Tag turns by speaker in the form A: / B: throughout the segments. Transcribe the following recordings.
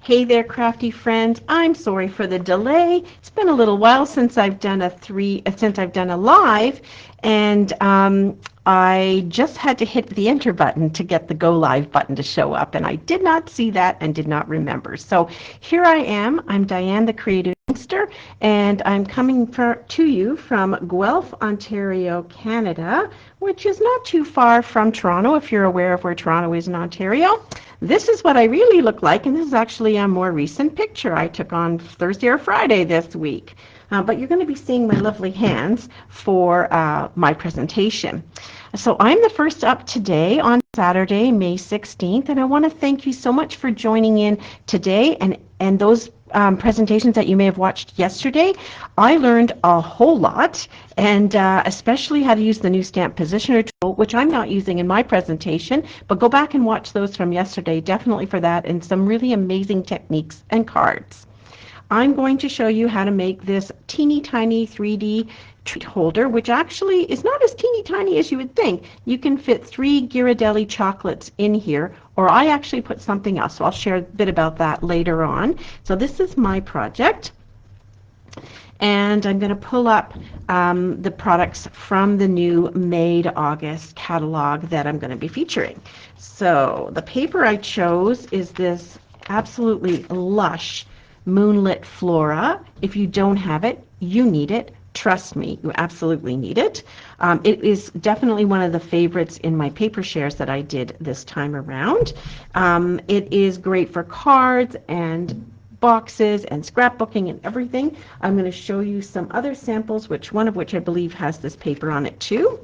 A: Hey there, crafty friends. I'm sorry for the delay. It's been a little while since I've done a live, and I just had to hit the enter button to get the go live button to show up, and I did not see that and did not remember. So here I am. I'm Diane, the Creative Inkster, and I'm coming to you from Guelph, Ontario, Canada, which is not too far from Toronto, if you're aware of where Toronto is in Ontario. This is what I really look like, and this is actually a more recent picture I took on Thursday or Friday this week. But you're going to be seeing my lovely hands for my presentation. So I'm the first up today on Saturday, May 16th, and I want to thank you so much for joining in today and those presentations that you may have watched yesterday. I learned a whole lot, and especially how to use the new stamp positioner tool, which I'm not using in my presentation, but go back and watch those from yesterday, definitely for that, and some really amazing techniques and cards. I'm going to show you how to make this teeny tiny 3D treat holder, which actually is not as teeny tiny as you would think. You can fit 3 Ghirardelli chocolates in here, or I actually put something else, so I'll share a bit about that later on. So this is my project, and I'm going to pull up the products from the new May to August catalog that I'm going to be featuring. So the paper I chose is this absolutely lush Moonlit Flora. If you don't have it, you need it. Trust me, you absolutely need it. It is definitely one of the favorites in my paper shares that I did this time around. It is great for cards and boxes and scrapbooking and everything. I'm going to show you some other samples, one of which I believe has this paper on it too.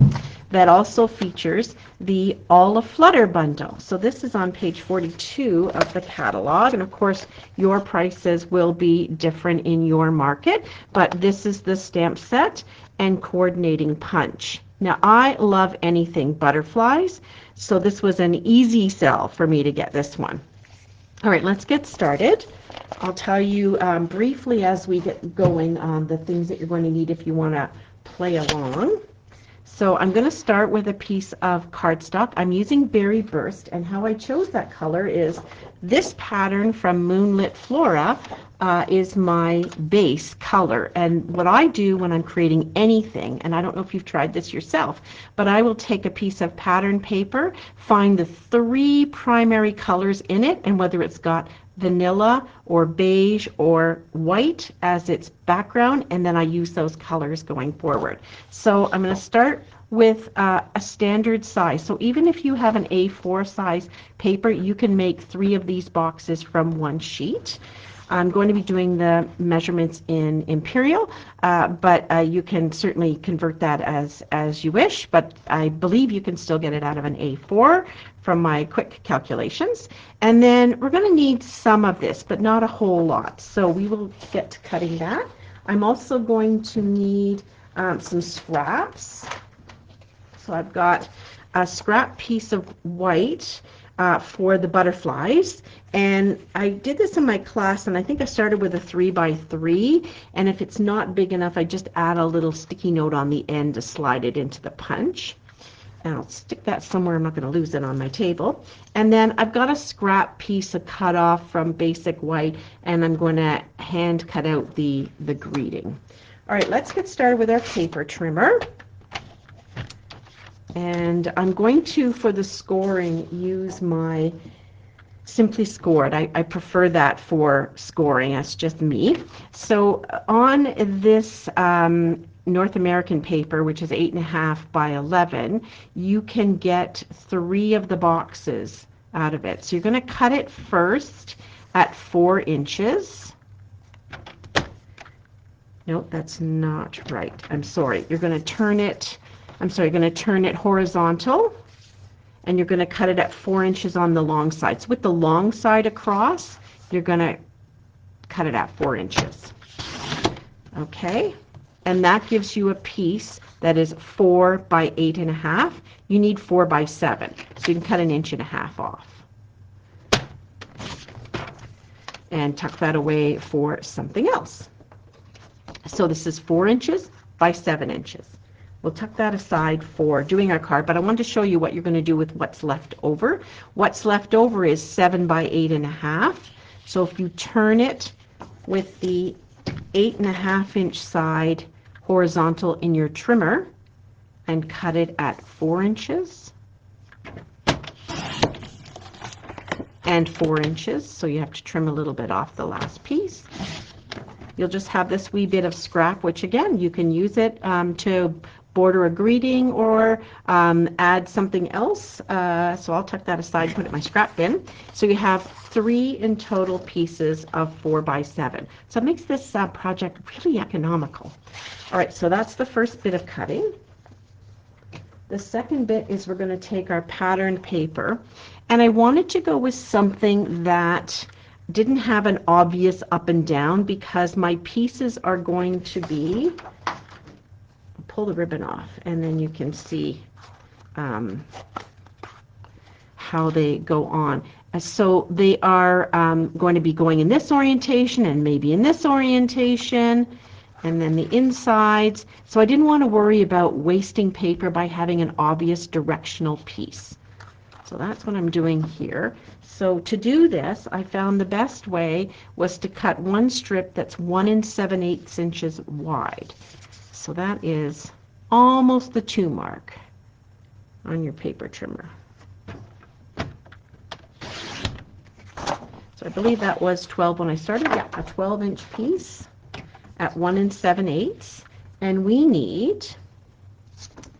A: That also features the All Aflutter bundle. So this is on page 42 of the catalog, and of course your prices will be different in your market, but this is the stamp set and coordinating punch. Now I love anything butterflies, so this was an easy sell for me to get this one. All right, let's get started. I'll tell you briefly as we get going on the things that you're going to need if you want to play along. So I'm going to start with a piece of cardstock. I'm using Berry Burst, and how I chose that color is this pattern from Moonlit Flora is my base color. And what I do when I'm creating anything, and I don't know if you've tried this yourself, but I will take a piece of pattern paper, find the 3 primary colors in it, and whether it's got vanilla or beige or white as its background, and then I use those colors going forward. So I'm going to start with a standard size. So even if you have an A4 size paper, you can make 3 of these boxes from 1 sheet. I'm going to be doing the measurements in Imperial, but you can certainly convert that as you wish, but I believe you can still get it out of an A4 from my quick calculations. And then we're going to need some of this, but not a whole lot. So we will get to cutting that. I'm also going to need some scraps. So I've got a scrap piece of white for the butterflies, and I did this in my class, and I think I started with a 3x3, and if it's not big enough, I just add a little sticky note on the end to slide it into the punch. And I'll stick that somewhere. I'm not going to lose it on my table. And then I've got a scrap piece of cut off from basic white, and I'm going to hand cut out the greeting. All right, let's get started with our paper trimmer. And I'm going to, for the scoring, use my Simply Scored. I prefer that for scoring. That's just me. So on this North American paper, which is 8.5 by 11, you can get 3 of the boxes out of it. So you're going to cut it first at 4 inches. Nope, that's not right. I'm sorry. You're going to turn it. You're going to turn it horizontal, and you're going to cut it at 4 inches on the long side. So with the long side across, you're going to cut it at 4 inches. Okay, and that gives you a piece that is 4 by 8.5. You need 4 by 7, so you can cut 1.5 inches off. And tuck that away for something else. So this is 4 inches by 7 inches. We'll tuck that aside for doing our card, but I wanted to show you what you're going to do with what's left over. What's left over is 7 by 8.5. So if you turn it with the 8.5-inch side horizontal in your trimmer and cut it at 4 inches and 4 inches, so you have to trim a little bit off the last piece, you'll just have this wee bit of scrap, which again, you can use it to border a greeting or add something else. So I'll tuck that aside and put it in my scrap bin. So you have 3 in total pieces of 4x7. So it makes this project really economical. All right, so that's the first bit of cutting. The second bit is we're going to take our patterned paper, and I wanted to go with something that didn't have an obvious up and down because my pieces are going to be, pull the ribbon off and then you can see how they go on. So they are going to be going in this orientation and maybe in this orientation, and then the insides. So I didn't want to worry about wasting paper by having an obvious directional piece. So that's what I'm doing here. So to do this, I found the best way was to cut one strip that's 1 7/8 inches wide. So that is almost the 2 mark on your paper trimmer. So I believe that was 12 when I started. Yeah, a 12-inch piece at 1 7/8. And we need,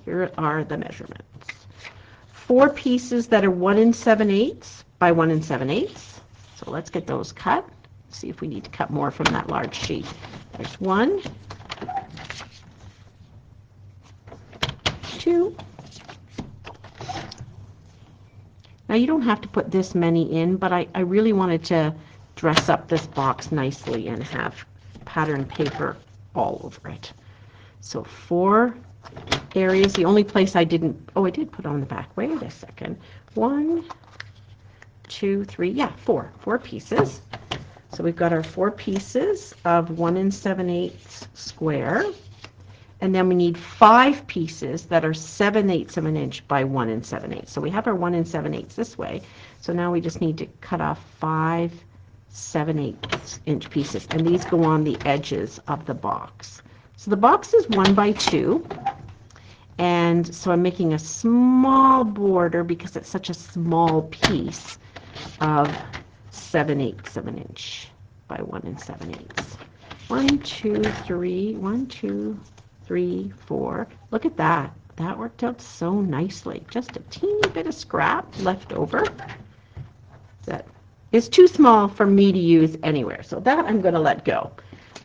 A: here are the measurements, 4 pieces that are 1 7/8 by 1 7/8. So let's get those cut. See if we need to cut more from that large sheet. There's 1, 2. Now you don't have to put this many in, but I really wanted to dress up this box nicely and have patterned paper all over it. So 4 areas. The only place I didn't, oh, I did put on the back. Wait a second. 1, 2, 3, yeah, 4 pieces. So we've got our 4 pieces of 1 7/8 square. And then we need 5 pieces that are 7/8 of an inch by 1 7/8. So we have our 1 7/8 this way. So now we just need to cut off 5 7/8 inch pieces. And these go on the edges of the box. So the box is 1 by 2. And so I'm making a small border because it's such a small piece of 7/8 of an inch by 1 7/8. 1, 2, 3, 1, 2, 3, 4. Look at that. That worked out so nicely. Just a teeny bit of scrap left over that is too small for me to use anywhere. So that I'm going to let go.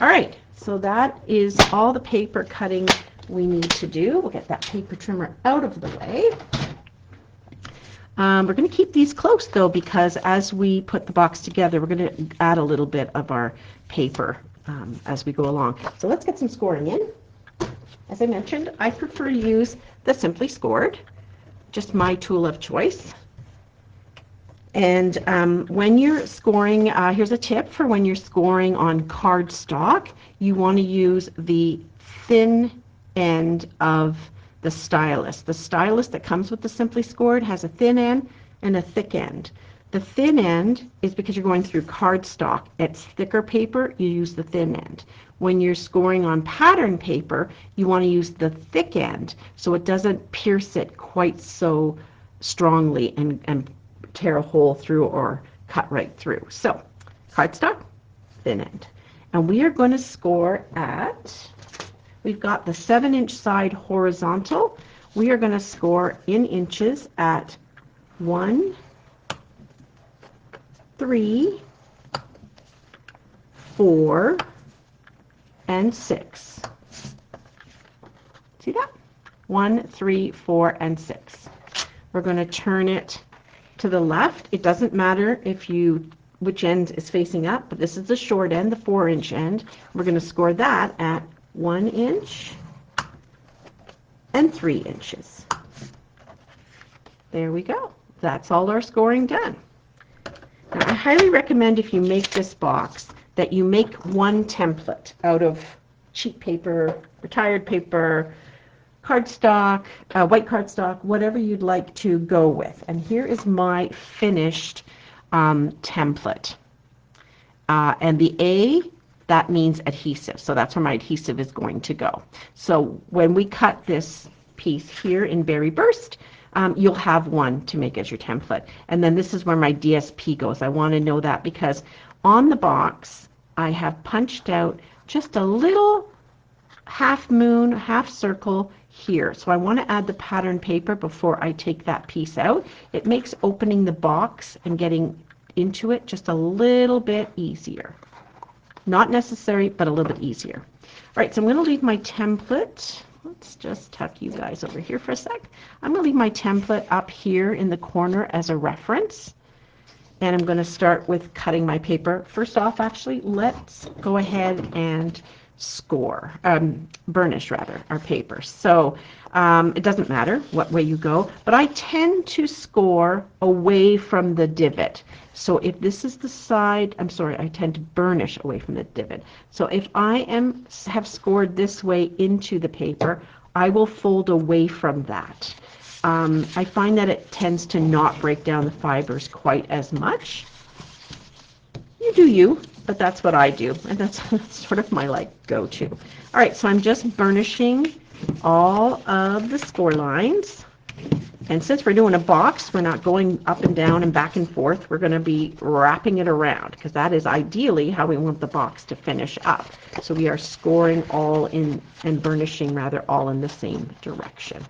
A: All right. So that is all the paper cutting we need to do. We'll get that paper trimmer out of the way. We're going to keep these close though, because as we put the box together, we're going to add a little bit of our paper as we go along. So let's get some scoring in. As I mentioned, I prefer to use the Simply Scored, just my tool of choice. And when you're scoring, here's a tip for when you're scoring on cardstock, you want to use the thin end of the stylus. The stylus that comes with the Simply Scored has a thin end and a thick end. The thin end is because you're going through cardstock. It's thicker paper, you use the thin end. When you're scoring on pattern paper, you want to use the thick end so it doesn't pierce it quite so strongly and tear a hole through or cut right through. So cardstock, thin end. And we are going to score at, we've got the 7-inch side horizontal. We are going to score in inches at 1, 3, 4, and 6. See that? 1, 3, 4, and 6. We're going to turn it to the left. It doesn't matter which end is facing up, but this is the short end, the 4-inch end. We're going to score that at 1 inch and 3 inches. There we go. That's all our scoring done. Now, I highly recommend if you make this box that you make one template out of cheap paper, retired paper, cardstock, white cardstock, whatever you'd like to go with. And here is my finished template. And the A, that means adhesive. So that's where my adhesive is going to go. So when we cut this piece here in Berry Burst, you'll have one to make as your template. And then this is where my DSP goes. I want to know that because on the box, I have punched out just a little half moon, half circle here. So I want to add the pattern paper before I take that piece out. It makes opening the box and getting into it just a little bit easier. Not necessary, but a little bit easier. All right, so I'm going to leave my template. Let's just tuck you guys over here for a sec. I'm going to leave my template up here in the corner as a reference. And I'm going to start with cutting my paper. First off, actually, let's go ahead and score, burnish rather, our paper. So it doesn't matter what way you go, but I tend to score away from the divot. So if this is the side, I tend to burnish away from the divot. So if I have scored this way into the paper, I will fold away from that. I find that it tends to not break down the fibers quite as much. You do you, but that's what I do, and that's sort of my go-to. All right, so I'm just burnishing all of the score lines. And since we're doing a box, we're not going up and down and back and forth. We're going to be wrapping it around because that is ideally how we want the box to finish up. So we are scoring all in and burnishing rather all in the same direction.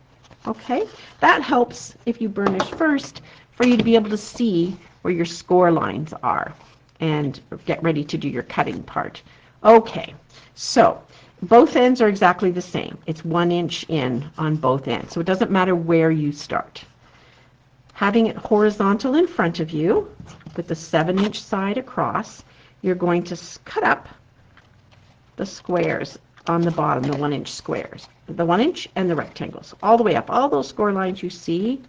A: Okay, that helps if you burnish first for you to be able to see where your score lines are and get ready to do your cutting part. Okay, so both ends are exactly the same. It's 1 inch in on both ends, so it doesn't matter where you start. Having it horizontal in front of you with the 7-inch side across, you're going to cut up the squares on the bottom, the 1-inch squares, the 1 inch and the rectangles, all the way up. All those score lines you see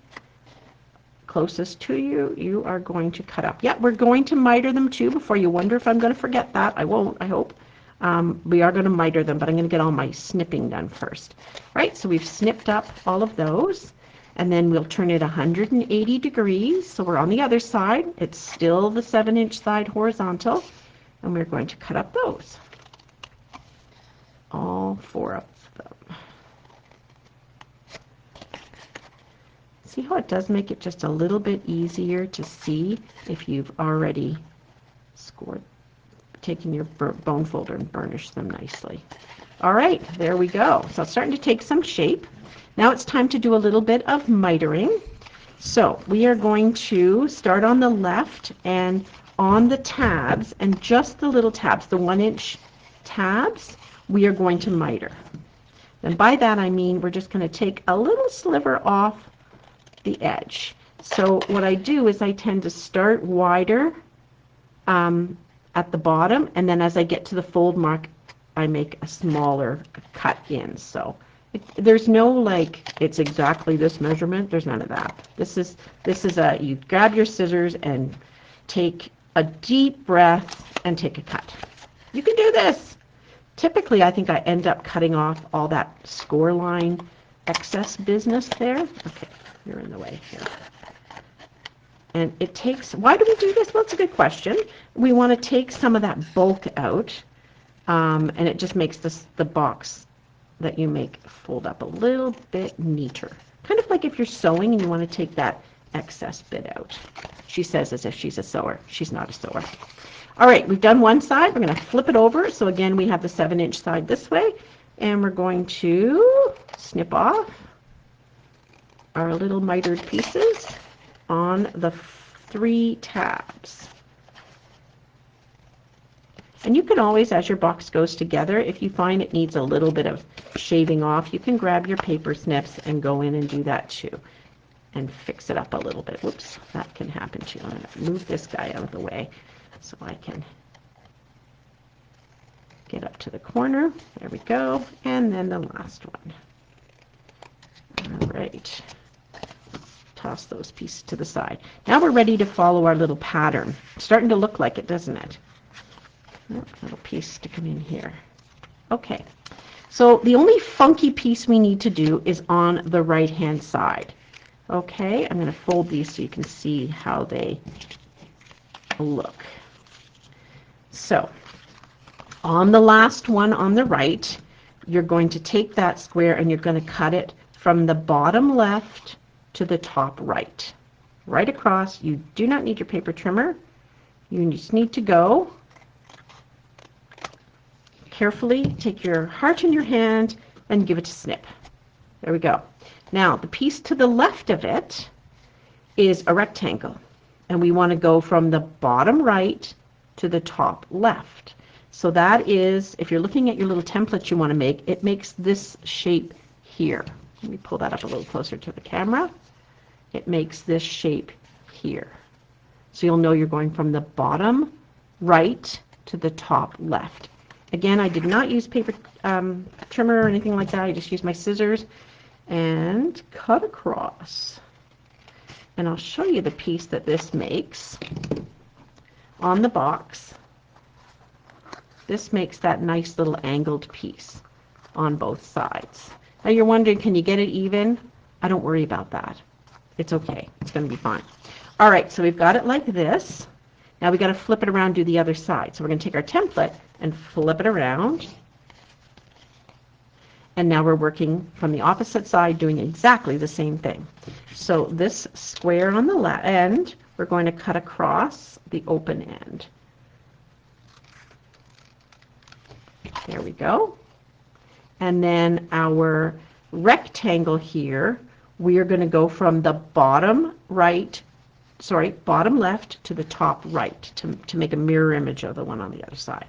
A: closest to you, you are going to cut up. Yeah, we're going to miter them too before you wonder if I'm going to forget that. I won't, I hope. We are going to miter them, but I'm going to get all my snipping done first. Right, so we've snipped up all of those, and then we'll turn it 180 degrees. So we're on the other side. It's still the 7-inch side horizontal, and we're going to cut up those. All 4 of them. See how it does make it just a little bit easier to see if you've already scored, taken your bone folder and burnished them nicely. All right, there we go. So it's starting to take some shape. Now it's time to do a little bit of mitering. So we are going to start on the left and on the tabs, and just the little tabs, the 1-inch tabs, we are going to miter. And by that I mean we're just going to take a little sliver off the edge. So what I do is I tend to start wider at the bottom, and then as I get to the fold mark, I make a smaller cut in. So there's no it's exactly this measurement. There's none of that. This is you grab your scissors and take a deep breath and take a cut. You can do this. Typically, I think I end up cutting off all that score line excess business there. Okay, you're in the way here. And it takes, why do we do this? Well, it's a good question. We want to take some of that bulk out, and it just makes the box that you make fold up a little bit neater. Kind of like if you're sewing and you want to take that excess bit out. She says as if she's a sewer. She's not a sewer. All right, we've done one side. We're going to flip it over. So again, we have the 7-inch side this way, and we're going to snip off our little mitered pieces on the 3 tabs. And you can always, as your box goes together, if you find it needs a little bit of shaving off, you can grab your paper snips and go in and do that too, and fix it up a little bit. Whoops, that can happen too. I'm going to move this guy out of the way so I can get up to the corner. There we go. And then the last one. All right. Toss those pieces to the side. Now we're ready to follow our little pattern. It's starting to look like it, doesn't it? Oh, little piece sticking in here. Okay. So the only funky piece we need to do is on the right-hand side. Okay, I'm going to fold these so you can see how they look. So on the last one on the right, you're going to take that square and you're going to cut it from the bottom left to the top right. Right across. You do not need your paper trimmer. You just need to go carefully, take your heart in your hand and give it a snip. There we go. Now the piece to the left of it is a rectangle, and we want to go from the bottom right to the top left. So that is, if you're looking at your little template you want to make, it makes this shape here. Let me pull that up a little closer to the camera. It makes this shape here. So you'll know you're going from the bottom right to the top left. Again, I did not use paper trimmer or anything like that. I just used my scissors and cut across. And I'll show you the piece that this makes on the box. This makes that nice little angled piece on both sides. Now you're wondering, can you get it even? I don't worry about that. It's okay. It's going to be fine. All right, so we've got it like this. Now we've got to flip it around, do the other side. So we're going to take our template and flip it around. And now we're working from the opposite side, doing exactly the same thing. So this square on the end, we're going to cut across the open end. There we go. And then our rectangle here, we are going to go from the bottom left to the top right to make a mirror image of the one on the other side.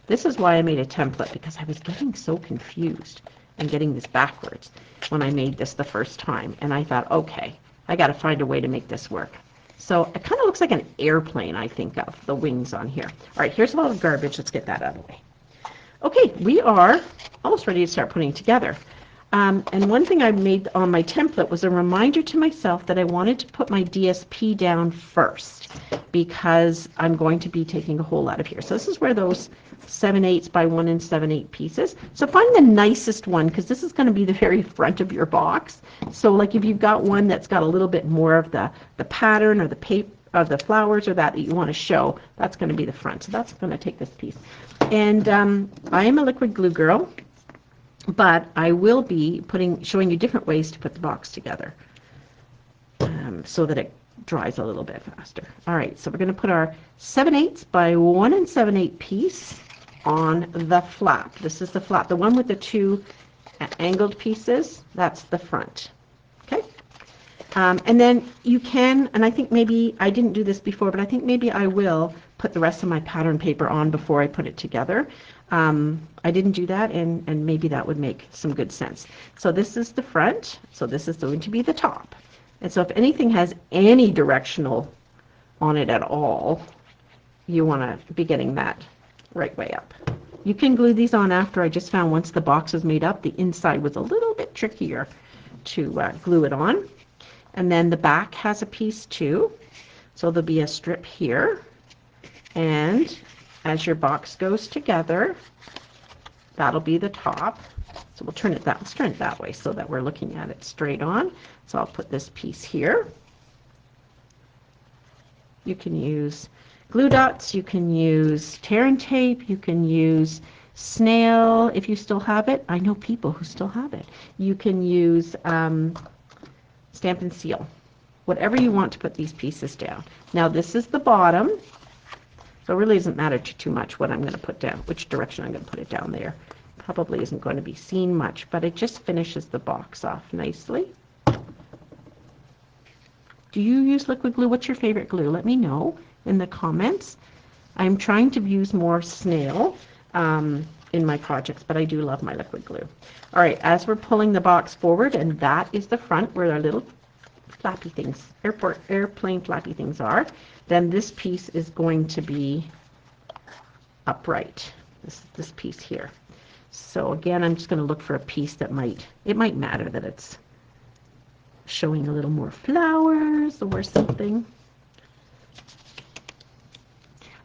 A: This is why I made a template, because I was getting so confused and getting this backwards when I made this the first time. And I thought, okay, I got to find a way to make this work. So it kind of looks like an airplane, I think, of the wings on here. All right, here's a lot of garbage. Let's get that out of the way. Okay, we are almost ready to start putting it together. And one thing I made on my template was a reminder to myself that I wanted to put my DSP down first, because I'm going to be taking a hole out of here. So this is where those 7/8 by 1 7/8 pieces. So find the nicest one, because this is going to be the very front of your box. So like if you've got one that's got a little bit more of the pattern or the paper, of the flowers or that you want to show, that's going to be the front. So that's going to take this piece. And I am a liquid glue girl, but I will be showing you different ways to put the box together so that it dries a little bit faster. All right, so we're going to put our 7/8 by 1 7/8 piece on the flap. This is the flap, the one with the two angled pieces. That's the front. Okay. And then you can, and I think maybe I didn't do this before, but I think maybe I will put the rest of my pattern paper on before I put it together. I didn't do that, and maybe that would make some good sense. So this is the front, so this is going to be the top. And so if anything has any directional on it at all, you want to be getting that right way up. You can glue these on after. I just found once the box was made up, the inside was a little bit trickier to glue it on. And then the back has a piece too. So there'll be a strip here. And as your box goes together, that'll be the top. So we'll turn it that, let's turn it that way so that we're looking at it straight on. So I'll put this piece here. You can use glue dots, you can use tear and tape, you can use snail if you still have it. I know people who still have it. You can use stamp and seal, whatever you want to put these pieces down. Now this is the bottom, so it really doesn't matter too much what I'm going to put down, which direction I'm going to put it down there. Probably isn't going to be seen much, but it just finishes the box off nicely. Do you use liquid glue? What's your favorite glue? Let me know in the comments. I'm trying to use more snail in my projects, but I do love my liquid glue. All right, as we're pulling the box forward, and that is the front where our little flappy things, airplane flappy things are, then this piece is going to be upright, this piece here. So again, I'm just going to look for a piece that might matter that it's showing a little more flowers or something.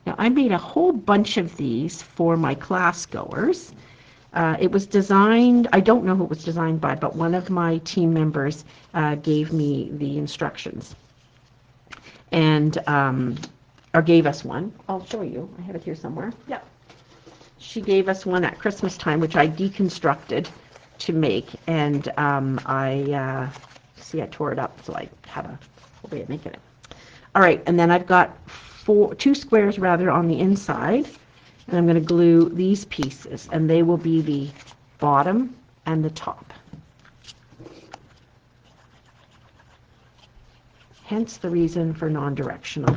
A: Now I made a whole bunch of these for my class goers. It was designed, I don't know who it was designed by, but one of my team members gave me the instructions. And or gave us one. I'll show you. I have it here somewhere. Yeah. She gave us one at Christmas time, which I deconstructed to make, and see, I tore it up, so I have a way of making it. All right, and then I've got two squares rather on the inside, and I'm going to glue these pieces, and they will be the bottom and the top. Hence the reason for non-directional.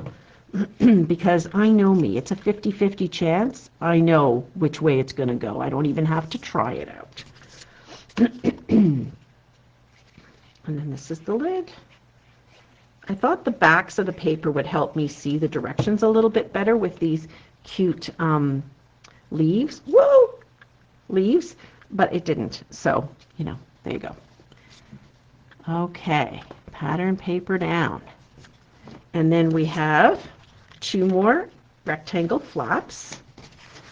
A: Because I know me, it's a 50-50 chance. I know which way it's going to go. I don't even have to try it out. And then this is the lid. I thought the backs of the paper would help me see the directions a little bit better with these cute leaves. Whoa! Leaves, but it didn't. So, you know, there you go. Okay, pattern paper down. And then we have 2 more rectangle flaps.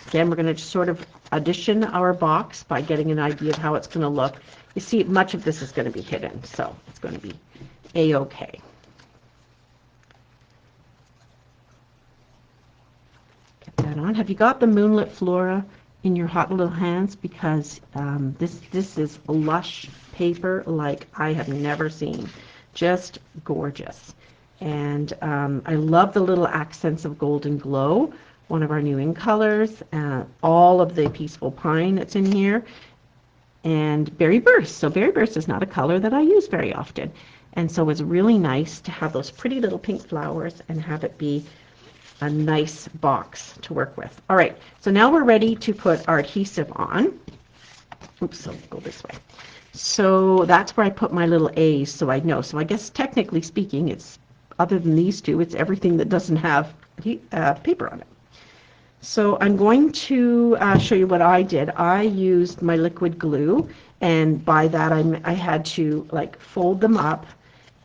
A: Again, we're going to just sort of addition our box by getting an idea of how it's going to look. You see, much of this is going to be hidden, so it's going to be a-okay. Get that on. Have you got the Moonlit Flora in your hot little hands? Because this is lush paper like I have never seen. Just gorgeous. And I love the little accents of Golden Glow, one of our new in colors, all of the Peaceful Pine that's in here, and Berry Burst. So Berry Burst is not a color that I use very often. And so it's really nice to have those pretty little pink flowers and have it be a nice box to work with. All right, so now we're ready to put our adhesive on. Oops, so go this way. So that's where I put my little A's so I know. So I guess technically speaking, it's other than these two, it's everything that doesn't have paper on it. So I'm going to show you what I did. I used my liquid glue, and by that I had to like fold them up,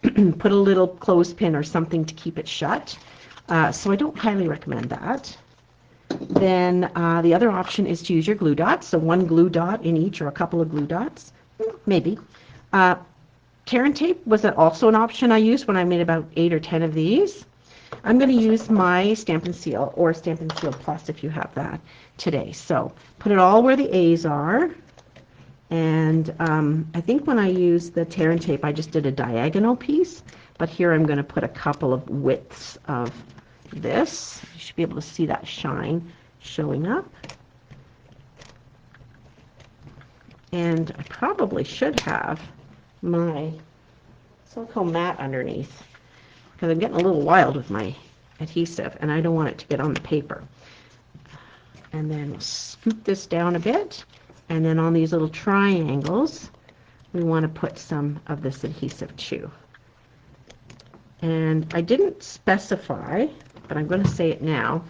A: put a little clothespin or something to keep it shut. So I don't highly recommend that. Then the other option is to use your glue dots. So 1 glue dot in each, or a couple of glue dots, maybe. Tear and tape was also an option I used when I made about 8 or 10 of these. I'm going to use my Stampin' Seal, or Stampin' Seal Plus if you have that, today. So put it all where the A's are. And I think when I used the tear and tape, I just did a diagonal piece. But here I'm going to put a couple of widths of this. You should be able to see that shine showing up. And I probably should have my silicone mat underneath, because I'm getting a little wild with my adhesive and I don't want it to get on the paper. And then we'll scoop this down a bit, and then on these little triangles we want to put some of this adhesive too. And I didn't specify, but I'm going to say it now.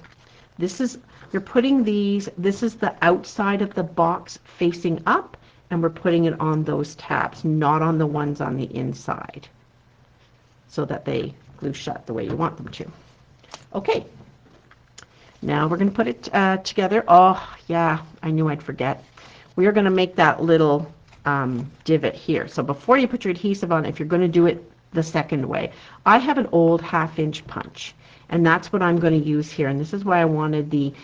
A: You're putting these, this is the outside of the box facing up, and we're putting it on those tabs, not on the ones on the inside, so that they glue shut the way you want them to. Okay, now we're going to put it together. Oh, yeah, I knew I'd forget. We are going to make that little divot here. So before you put your adhesive on, if you're going to do it the second way, I have an old 1/2-inch punch, and that's what I'm going to use here. And this is why I wanted the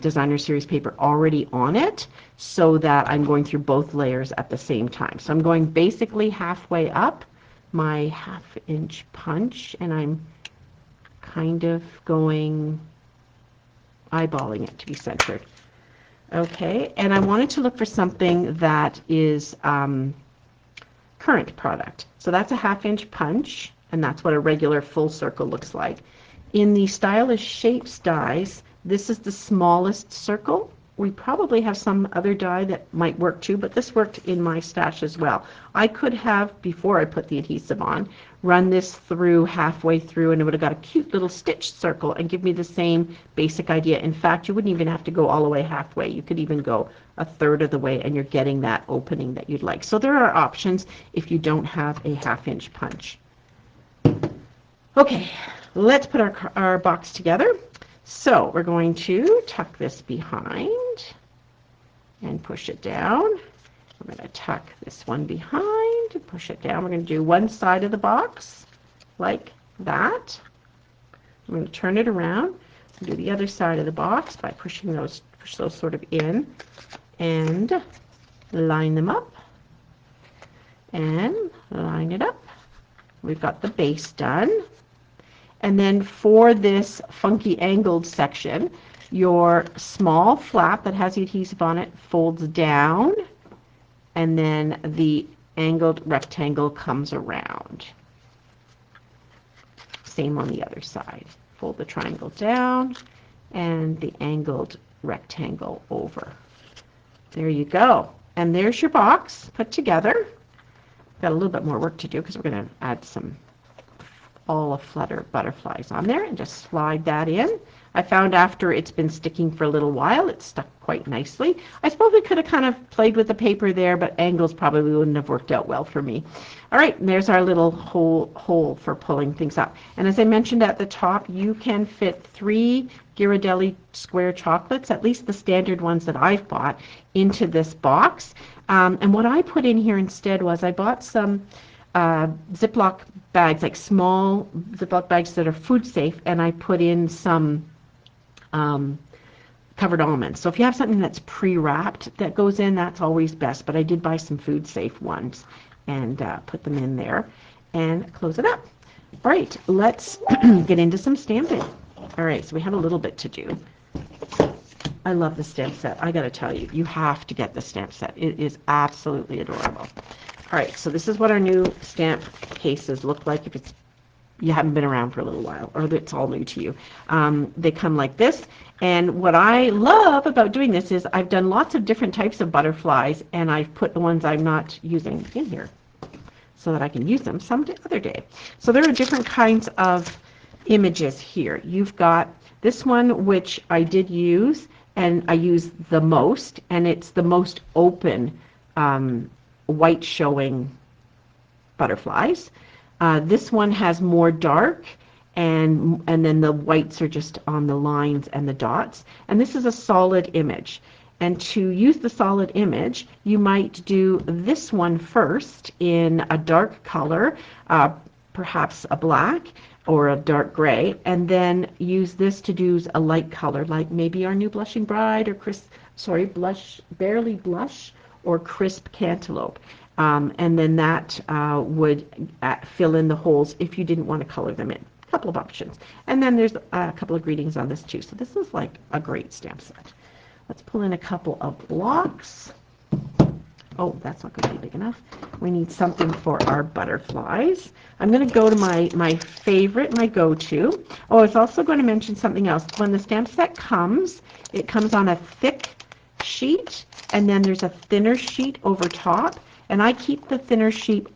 A: designer series paper already on it, so that I'm going through both layers at the same time. So I'm going basically halfway up my 1/2-inch punch, and I'm kind of going eyeballing it to be centered. Okay, and I wanted to look for something that is current product. So that's a 1/2-inch punch, and that's what a regular full circle looks like. In the Stylish Shapes dies, this is the smallest circle. We probably have some other die that might work too, but this worked in my stash as well. I could have, before I put the adhesive on, run this through halfway through, and it would have got a cute little stitched circle and give me the same basic idea. In fact, you wouldn't even have to go all the way halfway. You could even go 1/3 of the way, and you're getting that opening that you'd like. So there are options if you don't have a 1/2-inch punch. Okay, let's put our box together. So we're going to tuck this behind and push it down. We're going to tuck this one behind and push it down. We're going to do one side of the box like that. I'm going to turn it around and do the other side of the box by push those sort of in and line them up and line it up. We've got the base done. And then for this funky angled section, your small flap that has the adhesive on it folds down, and then the angled rectangle comes around. Same on the other side. Fold the triangle down and the angled rectangle over. There you go. And there's your box put together. Got a little bit more work to do because we're going to add some all of flutter butterflies on there and just slide that in. I found after it's been sticking for a little while, it stuck quite nicely. I suppose we could have kind of played with the paper there, but angles probably wouldn't have worked out well for me. All right, and there's our little hole for pulling things up. And as I mentioned at the top, you can fit 3 Ghirardelli square chocolates, at least the standard ones that I've bought, into this box. And what I put in here instead was I bought some Ziploc bags, like small Ziploc bags that are food safe, and I put in some covered almonds. So if you have something that's pre-wrapped that goes in, that's always best. But I did buy some food safe ones and put them in there and close it up. All right, let's get into some stamping. All right, so we have a little bit to do. I love the stamp set. I got to tell you, you have to get the stamp set. It is absolutely adorable. All right, so this is what our new stamp cases look like if you haven't been around for a little while, or it's all new to you. They come like this, and what I love about doing this is I've done lots of different types of butterflies, and I've put the ones I'm not using in here so that I can use them some other day. So there are different kinds of images here. You've got this one, which I did use, and I use the most, and it's the most open white showing butterflies. This one has more dark, and then the whites are just on the lines and the dots. And this is a solid image. And to use the solid image, you might do this one first in a dark color, perhaps a black or a dark gray, and then use this to do a light color, like maybe our new Blushing Bride or Barely Blush or Crisp Cantaloupe. And then that would fill in the holes if you didn't want to color them in. A couple of options. And then there's a couple of greetings on this too. So this is like a great stamp set. Let's pull in a couple of blocks. Oh, that's not going to be big enough. We need something for our butterflies. I'm going to go to my favorite, my go-to. Oh, I was also going to mention something else. When the stamp set comes, it comes on a thick sheet, and then there's a thinner sheet over top. And I keep the thinner sheet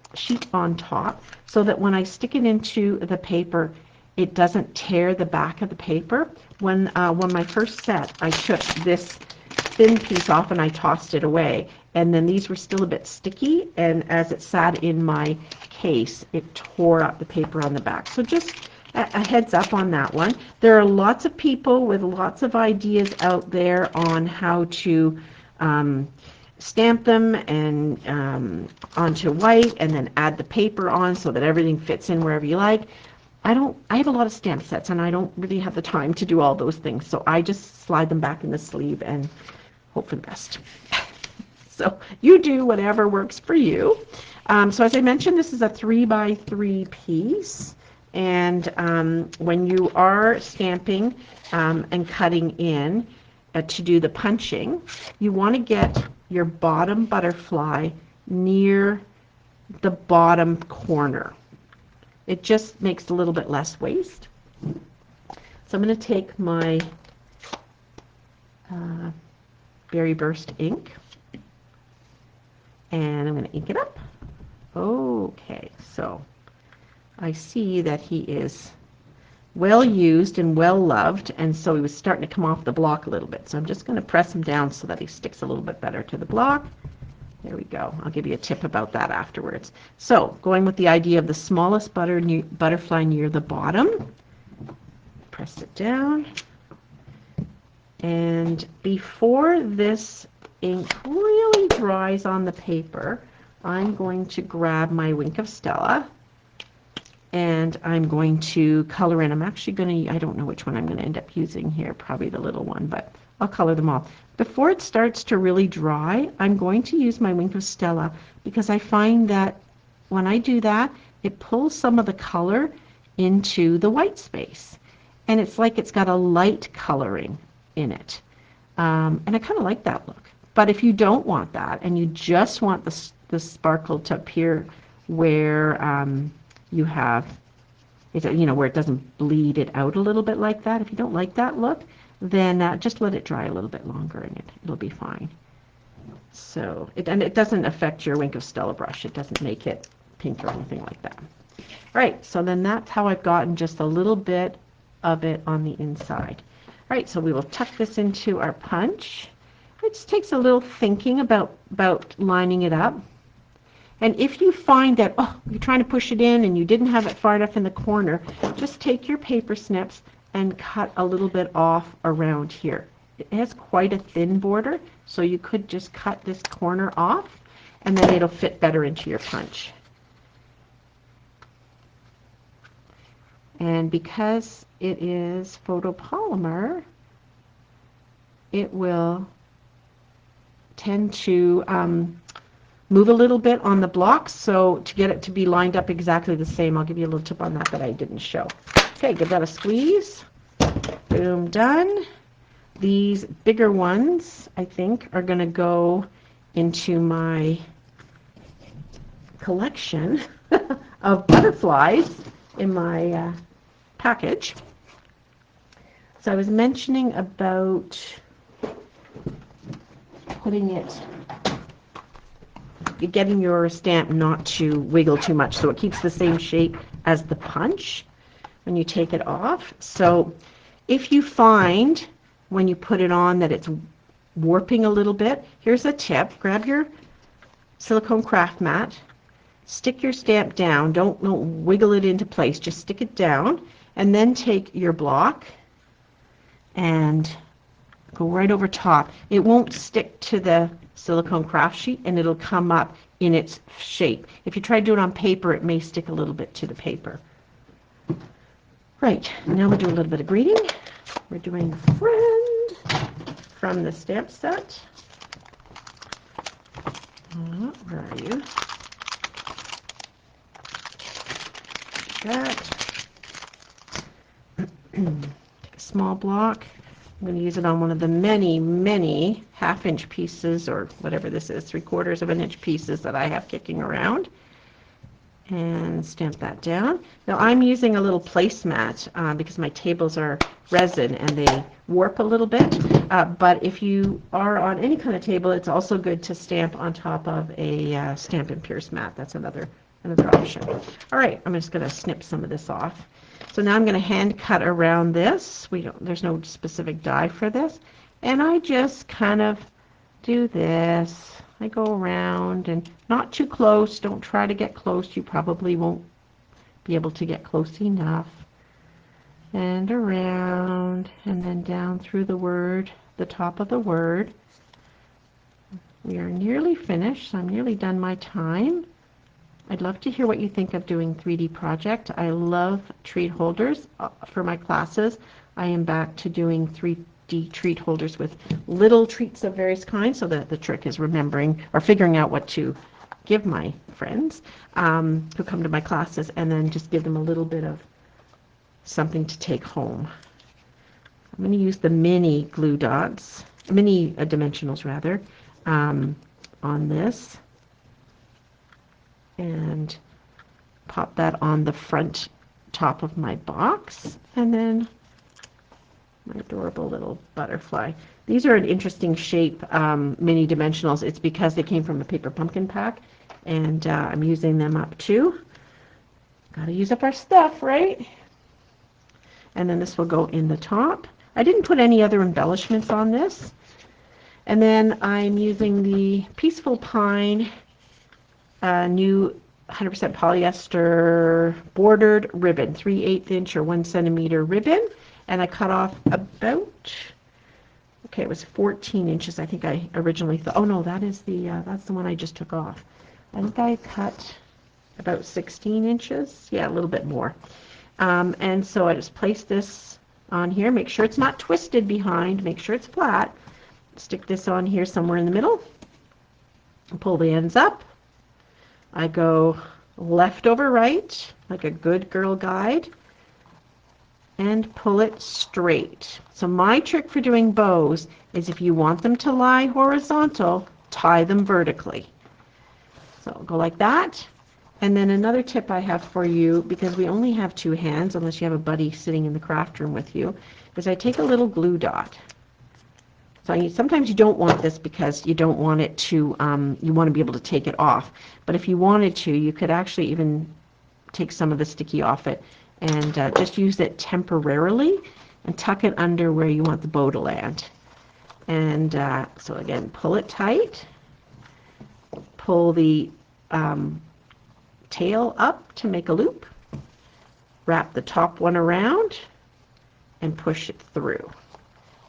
A: on top so that when I stick it into the paper, it doesn't tear the back of the paper. When my first set, I took this thin piece off and I tossed it away. And then these were still a bit sticky, and as it sat in my case, it tore up the paper on the back. So just a heads up on that one. There are lots of people with lots of ideas out there on how to stamp them and onto white and then add the paper on so that everything fits in wherever you like. I have a lot of stamp sets and I don't really have the time to do all those things, so I just slide them back in the sleeve and hope for the best. So you do whatever works for you. So as I mentioned, this is a 3x3 piece, and when you are stamping and cutting in to do the punching, you want to get your bottom butterfly near the bottom corner. It just makes a little bit less waste. So I'm going to take my Berry Burst ink and I'm going to ink it up. Okay, so I see that he is well used and well loved, and so he was starting to come off the block a little bit. So I'm just going to press him down so that he sticks a little bit better to the block. There we go. I'll give you a tip about that afterwards. So going with the idea of the smallest butterfly near the bottom, press it down. And before this ink really dries on the paper, I'm going to grab my Wink of Stella and I'm going to color in. I'm actually going to, I don't know which one I'm going to end up using here, probably the little one, but I'll color them all. Before it starts to really dry, I'm going to use my Wink of Stella because I find that when I do that, it pulls some of the color into the white space. And it's like it's got a light coloring in it. And I kind of like that look. But if you don't want that and you just want the sparkle to appear where you have, where it doesn't bleed it out a little bit like that, if you don't like that look, then just let it dry a little bit longer and it'll be fine. So, and it doesn't affect your Wink of Stella brush. It doesn't make it pink or anything like that. All right, so then that's how I've gotten just a little bit of it on the inside. All right, so we will tuck this into our punch. It just takes a little thinking about lining it up. And if you find that, you're trying to push it in and you didn't have it far enough in the corner, just take your paper snips and cut a little bit off around here. It has quite a thin border, so you could just cut this corner off and then it'll fit better into your punch. And because it is photopolymer, it will tend to move a little bit on the blocks. So to get it to be lined up exactly the same, I'll give you a little tip on that I didn't show. Okay, give that a squeeze. Boom, done. These bigger ones, I think, are going to go into my collection of butterflies in my package. So I was mentioning about putting it, getting your stamp not to wiggle too much so it keeps the same shape as the punch when you take it off. So if you find when you put it on that it's warping a little bit, here's a tip. Grab your silicone craft mat, stick your stamp down, don't wiggle it into place, just stick it down, and then take your block and go right over top. It won't stick to the silicone craft sheet and it'll come up in its shape. If you try to do it on paper, it may stick a little bit to the paper. Right, now we'll do a little bit of greeting. We're doing Friend from the stamp set. Where are you? That. Take a small block. I'm going to use it on one of the many, many half-inch pieces, or whatever this is, 3/4 of an inch pieces that I have kicking around. And stamp that down. Now I'm using a little placemat because my tables are resin and they warp a little bit. But if you are on any kind of table, it's also good to stamp on top of a Stampin' Pierce mat. That's another option. All right, I'm just going to snip some of this off. So now I'm going to hand cut around this. There's no specific die for this. And I just kind of do this. I go around and not too close. Don't try to get close. You probably won't be able to get close enough. And around and then down through the word, the top of the word. We are nearly finished. So I'm nearly done my time. I'd love to hear what you think of doing 3D project. I love treat holders for my classes. I am back to doing 3D treat holders with little treats of various kinds, so that the trick is remembering or figuring out what to give my friends who come to my classes, and then just give them a little bit of something to take home. I'm going to use the mini glue dots, mini dimensionals rather, on this, and pop that on the front top of my box, and then my adorable little butterfly. These are an interesting shape, mini dimensionals. It's because they came from a paper pumpkin pack, and I'm using them up too. Gotta use up our stuff, right? And then this will go in the top. I didn't put any other embellishments on this. And then I'm using the Peaceful Pine new 100% polyester bordered ribbon, 3/8 inch or 1 centimeter ribbon, and I cut off about, okay, it was 14 inches. I think I originally thought, oh no, that is the that's the one I just took off. I think I cut about 16 inches. Yeah, a little bit more. And so I just place this on here. Make sure it's not twisted behind. Make sure it's flat. Stick this on here somewhere in the middle. Pull the ends up. I go left over right, like a good girl guide, and pull it straight. So my trick for doing bows is if you want them to lie horizontal, tie them vertically. So I'll go like that. And then another tip I have for you, because we only have two hands, unless you have a buddy sitting in the craft room with you, is I take a little glue dot. So sometimes you don't want this because you don't want it to, you want to be able to take it off. But if you wanted to, you could actually even take some of the sticky off it and just use it temporarily and tuck it under where you want the bow to land. And so again, pull it tight, pull the tail up to make a loop, wrap the top one around, and push it through.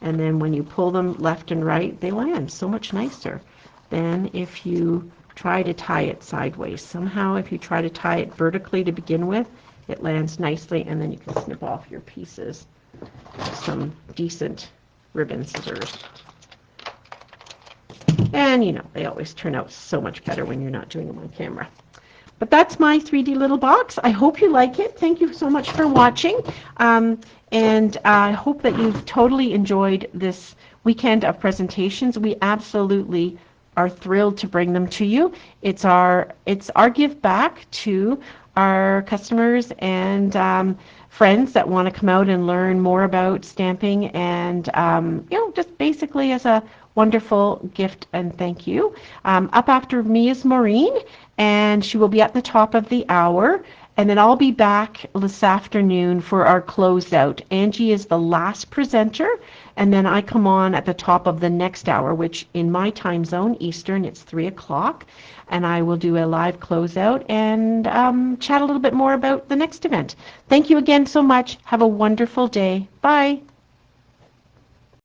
A: And then when you pull them left and right, they land so much nicer than if you try to tie it sideways. Somehow, if you try to tie it vertically to begin with, it lands nicely, and then you can snip off your pieces with some decent ribbon scissors. And, you know, they always turn out so much better when you're not doing them on camera. But that's my 3D little box. I hope you like it. Thank you so much for watching. And I hope that you've totally enjoyed this weekend of presentations. We absolutely are thrilled to bring them to you. It's our give back to our customers and friends that want to come out and learn more about stamping, and you know, just basically as a wonderful gift and thank you. Up after me is Maureen, and she will be at the top of the hour. And then I'll be back this afternoon for our closeout. Angie is the last presenter, and then I come on at the top of the next hour, which in my time zone, Eastern, it's 3 o'clock, and I will do a live closeout and chat a little bit more about the next event. Thank you again so much. Have a wonderful day. Bye.